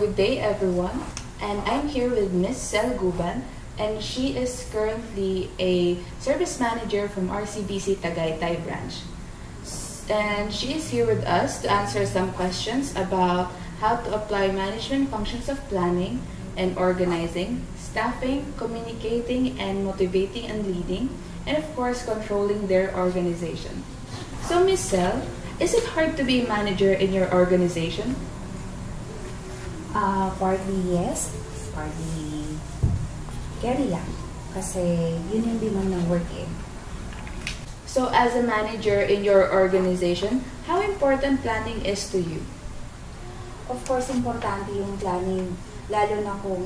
good day everyone, and I'm here with Miss Sel Guban, and she is currently a service manager from RCBC Tagaytay branch. And she is here with us to answer some questions about how to apply management functions of planning and organizing, staffing, communicating and motivating and leading, and of course controlling their organization. So Miss Sel, is it hard to be a manager in your organization? Partly yes, partly carry lang. Kasi yun yung demand ng work eh. So as a manager in your organization, how important planning is to you? Of course, importante yung planning, lalo na kung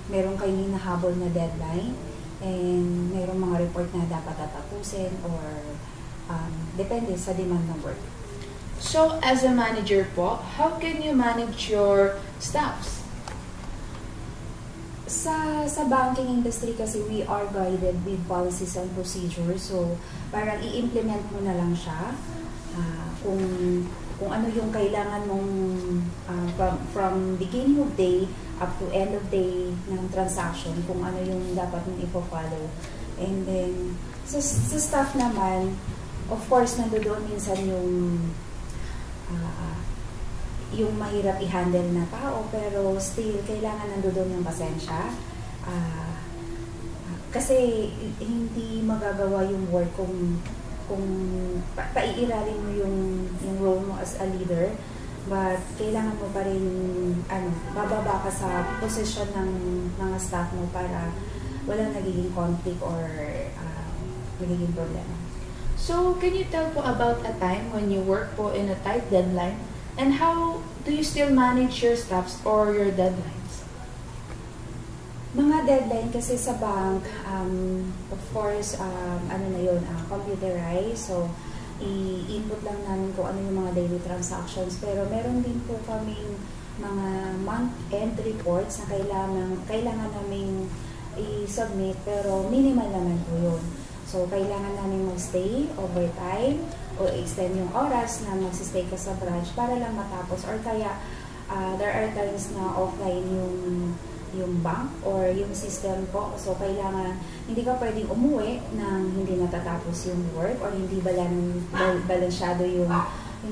meron kayong hinahabol na deadline and merong mga report na dapat tatapusin or depende sa demand ng work. So, as a manager po, how can you manage your staffs? Sa banking industry kasi we are guided with policies and procedures. So, parang i-implement mo na lang siya kung ano yung kailangan mong from beginning of day up to end of day ng transaction, kung ano yung dapat mong ipo-follow. And then, sa staff naman, of course, nandoon minsan yung mahirap i-handle na tao, pero still, kailangan nandoon yung pasensya. Kasi hindi magagawa yung work kung paiiralin mo yung role mo as a leader, but kailangan mo pa rin bababa ka sa posisyon ng mga staff mo para walang nagiging conflict or nagiging problema. So, can you tell po about a time when you work po in a tight deadline, and how do you still manage your staffs or your deadlines? Mga deadline kasi sa bank, of course, computerized. So, i-input lang namin kung ano yung mga daily transactions. Pero meron din po kaming mga month-end reports na kailangan namin i-submit, pero minimal naman po yun. So, kailangan namin mag-stay overtime o extend yung oras na mag-stay ka sa branch para lang matapos. Or kaya, there are times na offline yung bank or yung system po. So, kailangan, hindi ka pwedeng umuwi nang hindi natatapos yung work or hindi balansyado yung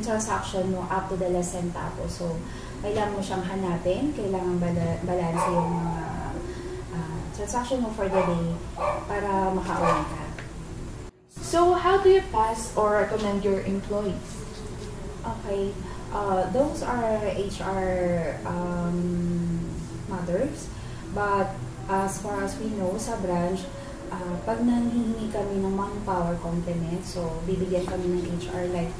transaction mo up to the last centavos. So, kailangan mo siyang hanapin, kailangan balance yung mga transaction mo for the day para makauwi ka. So, how do you pass or recommend your employees? Okay, those are HR matters, but as far as we know sa branch, pag nanghihingi kami ng manpower complement, so bibigyan kami ng HR like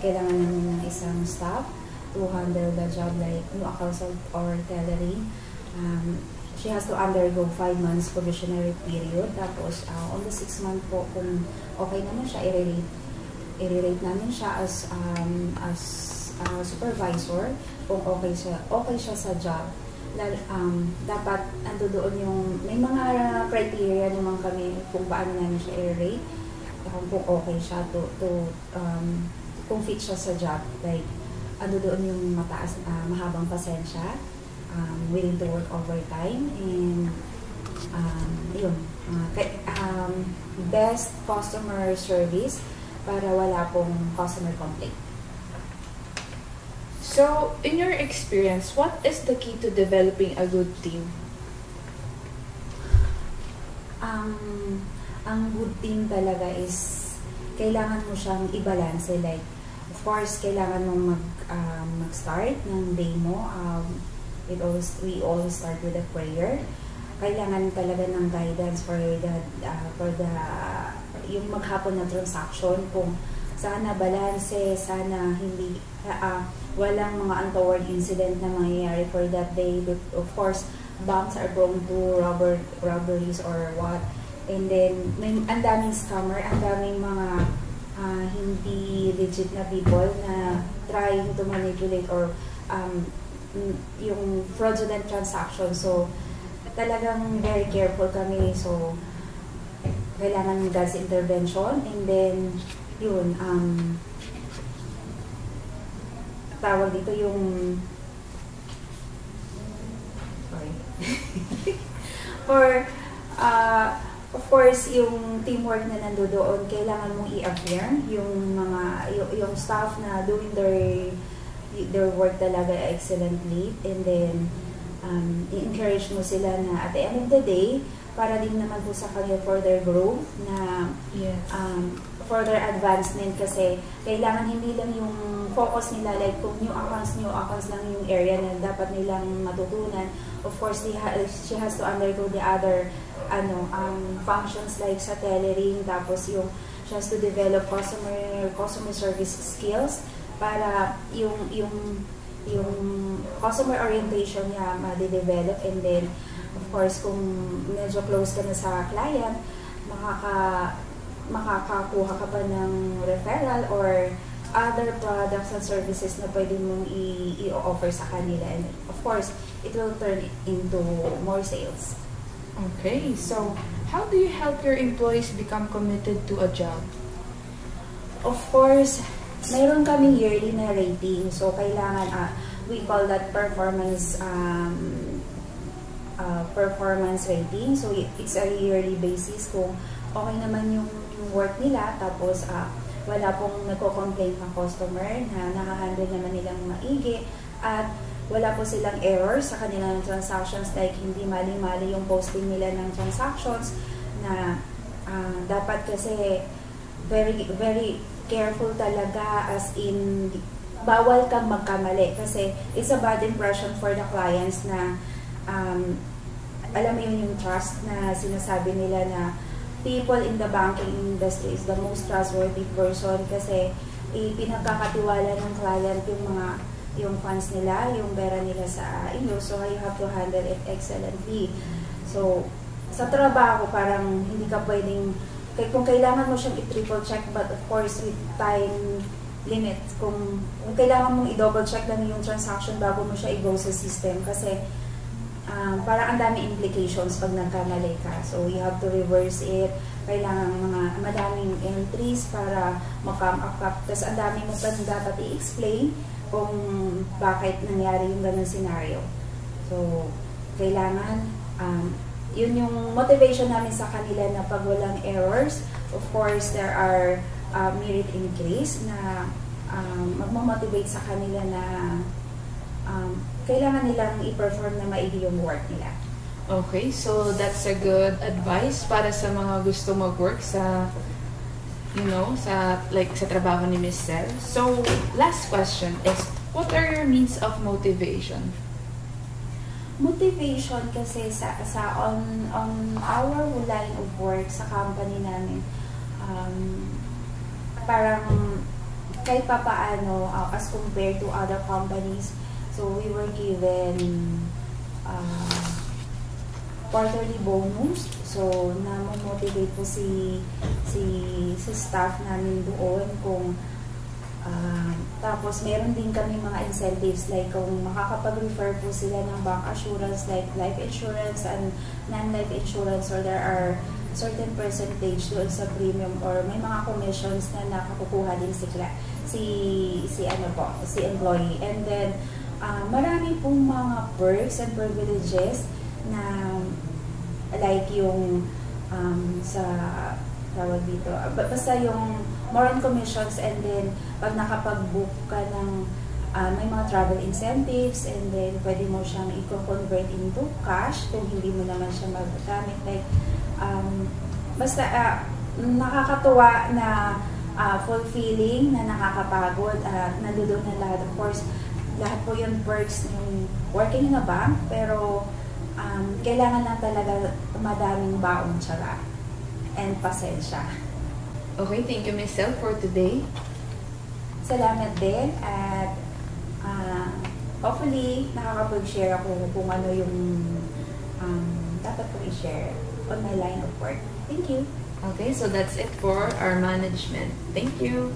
kailangan namin ng isang staff to handle the job like new accounts or tellering. She has to undergo 5 months probationary period. Tapos, on the 6th month po, kung okay naman siya, i-rate namin siya as supervisor. Kung okay siya sa job. Dapat doon yung, may mga criteria naman kami kung paano namin siya i-rate. Kung okay siya kung fit siya sa job. Like, doon yung mataas, mahabang pasensya. Willing to work overtime, and best customer service para wala pong customer complaint. So, in your experience, what is the key to developing a good team? Ang good team talaga is kailangan mo siyang i-balance. Like, of course, kailangan mo mag-start ng day mo. We always start with a prayer. Kailangan talaga ng guidance for yung maghapon na transaction, kung sana balance, sana hindi walang mga untoward incident na mangyayari for that day. But of course, banks are prone to robberies or what. And then, ang daming scammer, ang daming mga hindi legit na people na trying to manipulate or yung fraudulent transaction. So, talagang very careful kami. So, kailangan God's intervention. And then, yun, tawag dito yung Or, of course, yung teamwork na nandoon, kailangan mong i-affirm yung staff na doing their work talaga excellently, and then i-encourage mo sila na at the end of the day, para din naman po sa kanila for their growth na Yes. for their advancement, kasi kailangan hindi lang yung focus nila like kung new accounts lang yung area na dapat nilang matutunan. Of course, she has to undergo the other functions like sa tailoring, tapos she has to develop customer service skills para yung customer orientation niya ma-develop, and then of course kung medyo close ka na sa client, makakakuha ka pa ng referral or other products and services na pwede mong i-offer sa kanila, and of course it will turn into more sales. Okay, so how do you help your employees become committed to a job? Of course, mayroon kaming yearly na rating. So, kailangan, we call that performance rating. So, it's a yearly basis kung okay naman yung work nila, tapos wala pong nagko-complain ng customer, na nakahandle naman nilang maigi, at wala po silang errors sa kanilang transactions, like hindi mali-mali yung posting nila ng transactions, na dapat kasi very, very careful talaga, as in bawal kang magkamali, kasi it's a bad impression for the clients na alam mo yung trust na sinasabi nila na people in the banking industry is the most trustworthy person, kasi pinagkakatiwala ng client yung funds nila, yung pera nila sa inyo, so you have to handle it excellently. So, sa trabaho, parang hindi ka pwedeng, kung kailangan mo siyang i-triple check, but of course, with time limit, kung kailangan mong i-double check lang yung transaction bago mo siya i-go sa system, kasi parang ang dami implications pag nagkamali ka. So, you have to reverse it, kailangan madaming entries para ma-come up, tapos ang dami mo pa dapat i-explain kung bakit nangyari yung ganun scenario. So, kailangan, yun yung motivation namin sa kanila, na pag walang errors, of course, there are merit increase na magmamotivate sa kanila na kailangan nilang i-perform na maigi yung work nila. Okay, so that's a good advice para sa mga gusto mag-work sa sa trabaho ni Miss Sel. So, last question is, what are your means of motivation? Motivation kasi on our line of work sa company namin, parang kahit papaano, as compared to other companies, so we were given quarterly bonus. So, na-motivate po si staff namin doon kung tapos meron din kami mga incentives, like kung makakapag-refer po sila ng bank assurance like life insurance and non-life insurance, or there are certain percentage doon sa premium, or may mga commissions na nakakukuha din si employee. And then marami pong mga perks and privileges na like yung sa tawag dito, basta yung more on commissions, and then pag nakapag-book ka ng may mga travel incentives, and then pwede mo siyang i-convert into cash kung hindi mo naman siya magagamit, like basta nakakatuwa na fulfilling, na nakakapagod, nandoon na lahat. Of course, lahat po yung perks ng working in a bank, pero kailangan lang talaga madaming baon tsaka and pasensya. Okay, thank you, Miss Sel, for today. Salamat din, at hopefully nakakapag-share ako kung ano yung dapat kong i-share on my line of work. Thank you. Okay, so that's it for our management. Thank you.